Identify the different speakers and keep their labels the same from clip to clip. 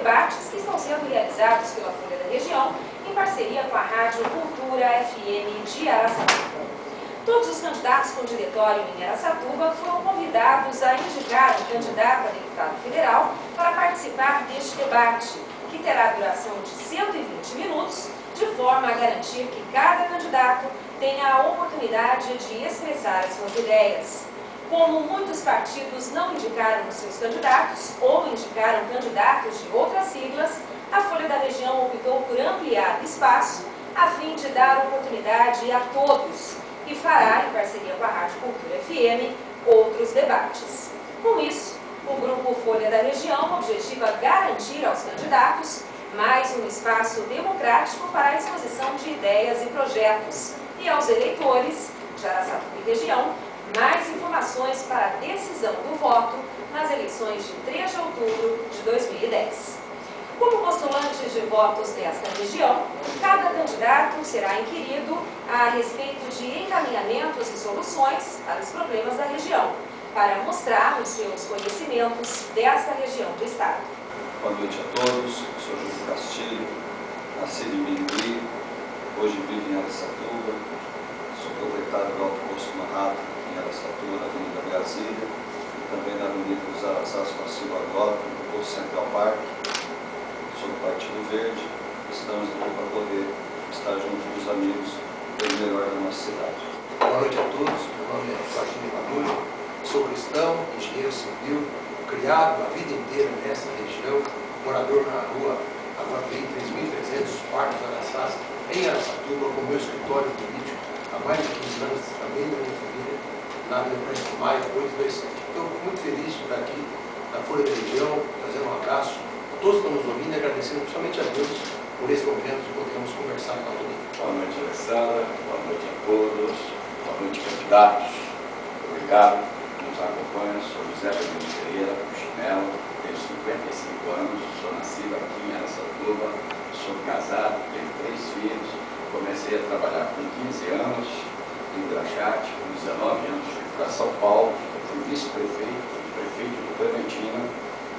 Speaker 1: debates que estão sendo realizados pela Folha da Região em parceria com a Rádio Cultura FM de Araçatuba. Todos os candidatos com diretório em Araçatuba foram convidados a indicar um candidato a deputado federal para participar deste debate, que terá duração de 120 minutos, de forma a garantir que cada candidato tenha a oportunidade de expressar as suas ideias. Como muitos partidos não indicaram os seus candidatos ou indicaram candidatos de outras siglas, a Folha da Região optou por ampliar o espaço a fim de dar oportunidade a todos e fará, em parceria com a Rádio Cultura FM, outros debates. Com isso, o Grupo Folha da Região objetiva garantir aos candidatos mais um espaço democrático para a exposição de ideias e projetos e aos eleitores de Araçatuba e região mais informações para a decisão do voto nas eleições de 3 de outubro de 2010. Como postulantes de votos desta região, cada candidato será inquirido a respeito de encaminhamentos e soluções para os problemas da região, para mostrar os seus conhecimentos desta região do estado.
Speaker 2: Boa noite a todos, eu sou Júlio Castilho, nascido em Minguí, hoje vivo em Araçatuba, sou proprietário do Alto Posto Manhattan, em Araçatuba, na Avenida Brasília, e também na Avenida dos Araçás com a Silva Agora, no Posto Central Park. Sou do Partido Verde, estamos aqui para poder estar junto dos amigos pelo melhor da nossa cidade.
Speaker 3: Boa noite a todos, meu nome é Joaquim Maduro, sou cristão, engenheiro civil, criado a vida inteira nessa região, morador na rua Aguapi, 3.300 quartos Araçás, em Araçatuba, com meu escritório político há mais de 15 anos, também da minha família, na Avenida Presidente Maia, 827. Estou muito feliz de estar aqui na Folha da Região, trazendo um abraço a todos que estão nos ouvindo e agradecendo principalmente a Deus por esse momento que podemos conversar com a todos.
Speaker 4: Boa noite, Alessandra. Boa noite a todos. Boa noite, candidatos. Obrigado por nos acompanhar. Sou José Pedro Pereira, Chinelo, tenho 55 anos, sou nascido aqui em Araçatuba, sou casado, tenho 3 filhos. Comecei a trabalhar com 15 anos em Graxate, com 19 anos fui para São Paulo, fui vice-prefeito, prefeito do Clementina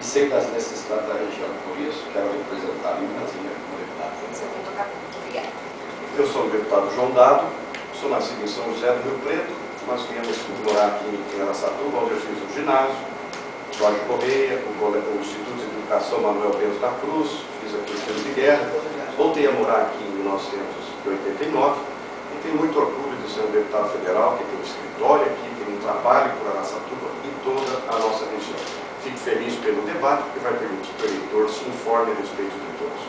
Speaker 4: e sei das necessidades da região, por isso quero representar em Brasília como deputado.
Speaker 1: Muito obrigada.
Speaker 5: Eu sou o deputado João Dado, sou nascido em São José do Rio Preto, nós viemos morar aqui em Araçatuba, onde eu fiz o ginásio, Jorge Correia, o Instituto de Educação Manuel Bento da Cruz, fiz aqui o Tiro de Guerra, voltei a morar aqui em 1989 e tenho muito orgulho de ser um deputado federal que tem um escritório aqui, tem um trabalho por Araçatuba e toda a nossa região. Fico feliz pelo debate, porque vai permitir que o eleitor se informe a respeito de todos.